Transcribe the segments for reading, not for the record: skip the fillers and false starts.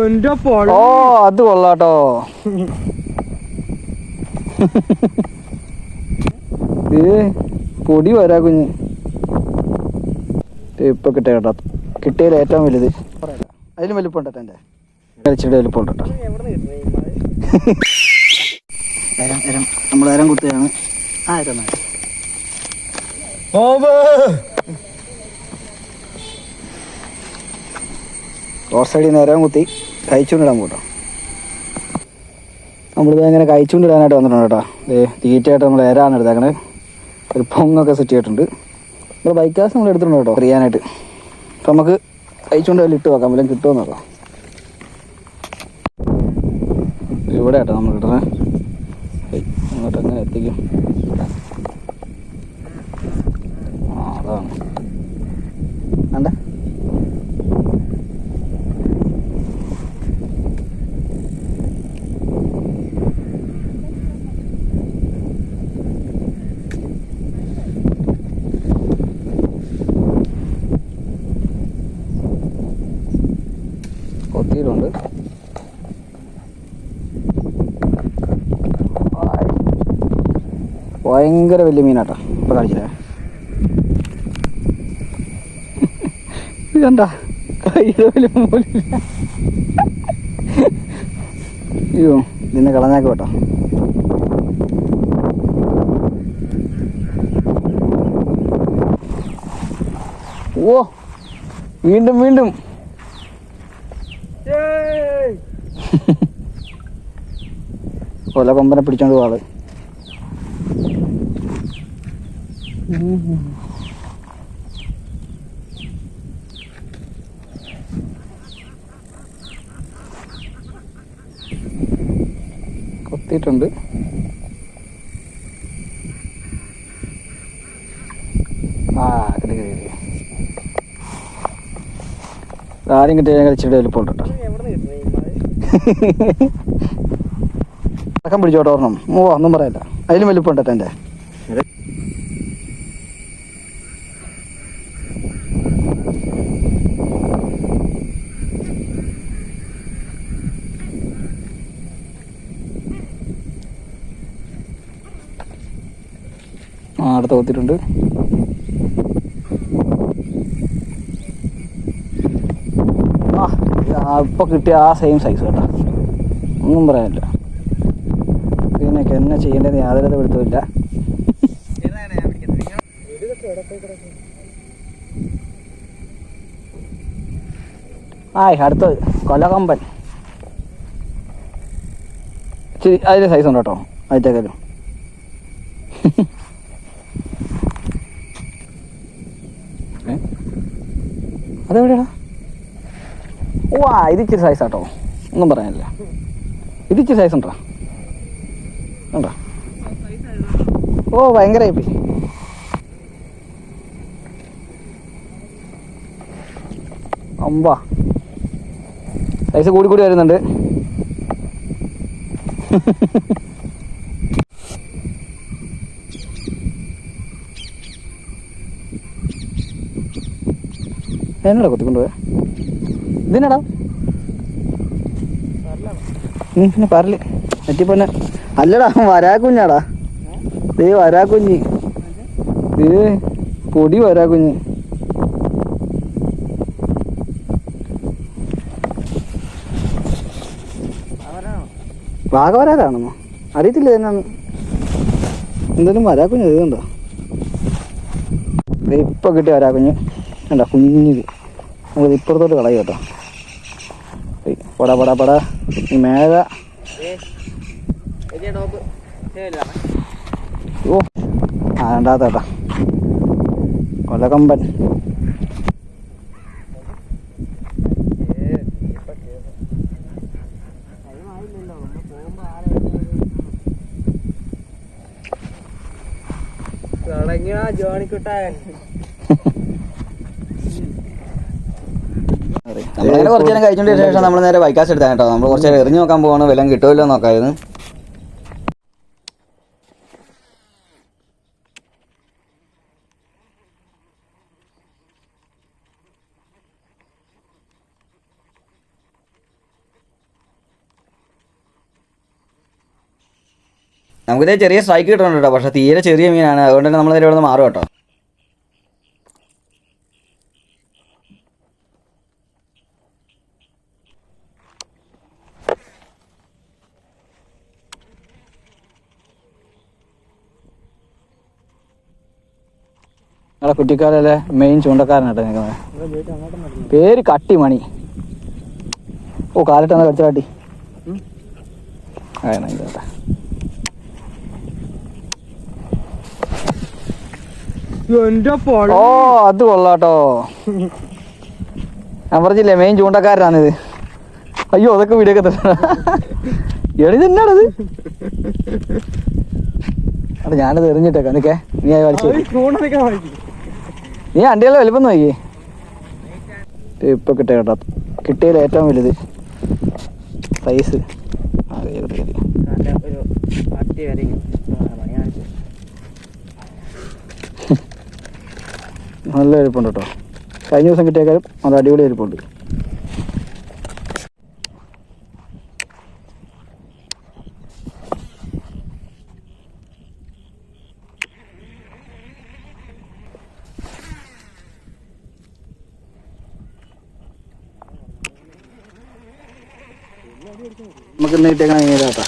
എന്റെ പള്ളി. ഓ അത് കൊള്ളാട്ടോ. പൊടി വരാ കുഞ്ഞ്. ഇപ്പൊ കിട്ടിയ കേട്ടോ, കിട്ടിയതിൽ ഏറ്റവും വലുത്. അതിലും വലുപ്പമുണ്ടോ എൻ്റെ? ഇച്ചിരി വലുപ്പമുണ്ട് കേട്ടോ. നമ്മൾ നേരം കുത്തിയാണ്. റോഡ് സൈഡിൽ നേരം കുത്തി കഴിച്ചുകൊണ്ടിടാൻ പോട്ടോ. നമ്മളിത് അങ്ങനെ കഴിച്ചുകൊണ്ടിടാനായിട്ട് വന്നിട്ടുണ്ട് കേട്ടോ. തീറ്റയായിട്ട് നമ്മൾ ഏരാണ് എടുത്തേക്കണേ. ഒരു പൊങ്ങൊക്കെ സെറ്റ് ചെയ്തിട്ടുണ്ട്. നമ്മൾ ബൈക്കാസ് നമ്മൾ എടുത്തിട്ടുണ്ട് കേട്ടോ അറിയാനായിട്ട്. അപ്പം നമുക്ക് കഴിച്ചുകൊണ്ട് വല്ല ഇട്ട് നോക്കാം, വല്ലതും കിട്ടുമോ നോക്കാം. ഇവിടെ കേട്ടോ നമ്മൾ കിട്ടുന്നത്. അങ്ങോട്ട് എങ്ങനെ എത്തിക്കും? അതാണ് വേണ്ട. കൊത്തിയിട്ടുണ്ട്. ഭയങ്കര വലിയ മീനാട്ടോ. ഇപ്പം കാണിച്ചില്ലേ? ഇത് കണ്ട കൈയുടെ വലിയ പോലില്ല. അയ്യോ ഇതിനെ കളഞ്ഞാക്ക് കേട്ടോ. ഓ വീണ്ടും വീണ്ടും കൊല കൊമ്പനെ പിടിച്ചോണ്ട് പോവാള്. കൊത്തിയിട്ടുണ്ട്. ആരും കിട്ടിയ ഇച്ചിരി വലുപ്പമുണ്ട് കേട്ടോ. അടക്കം പിടിച്ചോട്ടോ ഓർണം. ഓ ഒന്നും പറയല്ല, അതിലും വലുപ്പമുണ്ട് കേട്ടോ എൻ്റെ. അടുത്ത് കൊത്തിയിട്ടുണ്ട്. ഇപ്പൊ കിട്ടിയ ആ സെയിം സൈസ് കേട്ടോ, ഒന്നും പറയാനില്ല. ഇതിനൊക്കെ എന്നെ ചെയ്യേണ്ടത് യാതൊരു പിടുത്തമില്ല. അടുത്തത് കൊലകമ്പൻ. ഇച്ചിരി അതിൻ്റെ സൈസ് ഉണ്ട് കേട്ടോ, അതിൻ്റെക്കാലും. അതെവിടെയാടാ? ഓ ഇതിച്ചിരി സൈസ് ആട്ടോ, ഒന്നും പറയാനില്ല. ഇതിച്ചിരി സൈസ് ഉണ്ടോ? ഉണ്ടോ? ഓ ഭയങ്കരമായി പോയി. അമ്പാ സൈസ് കൂടി കൂടി വരുന്നുണ്ട്. എന്നടാ കൊത്തിക്കൊണ്ടുപോയ? ഇതിനടാ പിന്നെ പറല് പറ്റിപ്പോന്നെ. അല്ലടാ വരാക്കുഞ്ഞാടാ. വരാക്കുഞ്ഞ്. പൊടി വരാക്കുഞ്ഞ്. വാഗവരാലാണെന്നോ അറിയത്തില്ല. എന്നാന്ന് എന്തായാലും വരാക്കുഞ്ഞ് ഇതുണ്ടോ? ഇപ്പൊ കിട്ടിയ വരാക്കുഞ്ഞ് ഉണ്ടോ? കുഞ്ഞിത് നമുക്ക് ഇപ്പുറത്തോട്ട് കളയും കേട്ടോ. പടാ പടാ പടാ. ഈ മേഘ ഓ രണ്ടാമത്തേട്ടാ കൊലകമ്പൻ. നമ്മളങ്ങനെ കുറച്ച് നേരം കഴിച്ചോണ്ടിരുന്ന ശേഷം നമ്മൾ നേരെ ബൈക്കാസ് എടുത്താൽ കേട്ടോ. നമ്മൾ കുറച്ച് നേരം എറിഞ്ഞു നോക്കാൻ പോവാണ്, വല്ലതും കിട്ടുമല്ലോ നോക്കായിരുന്നു. നമുക്കിതേ ചെറിയ സ്ട്രൈക്ക് കിട്ടുന്നുണ്ട് കേട്ടോ, പക്ഷേ തീരെ ചെറിയ മീനാണ്, അതുകൊണ്ട് തന്നെ നമ്മൾ ഇവിടെ നിന്ന് മാറും കേട്ടോ. നിങ്ങളെ കുറ്റിക്കാലല്ലേ മെയിൻ ചൂണ്ടക്കാരനാട്ടോ നിൽക്കുന്നത്. പേര് കട്ടിമണി. ഓ കാലിട്ടെന്നാ കടിച്ച കാട്ടി. കേട്ടാ ഓ അത് കൊള്ളാട്ടോ. ഞാൻ പറഞ്ഞില്ലേ മെയിൻ ചൂണ്ടക്കാരനാണിത്. അയ്യോ അതൊക്കെ വീഡിയോ ഒക്കെ എടി തന്നെയാണത്. അത് ഞാനത് എറിഞ്ഞിട്ടേക്കാം നിക്കേ. നീ വലിച്ചു നീ അണ്ടിയെല്ലാം വലുപ്പം നോക്കി. ഇപ്പൊ കിട്ടിയ കേട്ടോ, കിട്ടിയതിൽ ഏറ്റവും വലുത് സൈസ്. നല്ല വലുപ്പുണ്ട് കേട്ടോ. കഴിഞ്ഞ ദിവസം കിട്ടിയേക്കാളും അത് അടിപൊളി വലുപ്പമുണ്ട്. നമുക്ക് ഇന്ന് കിട്ടിയേക്കണ മീനാട്ടാ.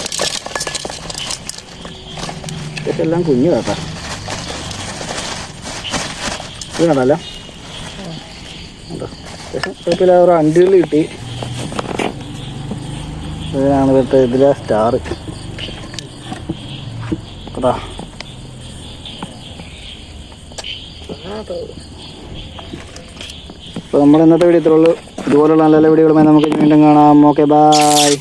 ഇതൊക്കെ എല്ലാം കുഞ്ഞു കാട്ടാ. ഇത് കണ്ടല്ലോ കുഴപ്പമില്ല. ഒരു അണ്ടികളിൽ കിട്ടി. ഇതിനാണ് ഇവിടുത്തെ ഇതിലെ സ്റ്റാർ കേട്ടാ. അപ്പോൾ നമ്മൾ ഇന്നത്തെ വീഡിയോ ഇത്രയുള്ളൂ. ഇതുപോലുള്ള നല്ല നല്ല വീഡിയോകളുമായി നമുക്ക് വീണ്ടും കാണാം. Okay bye.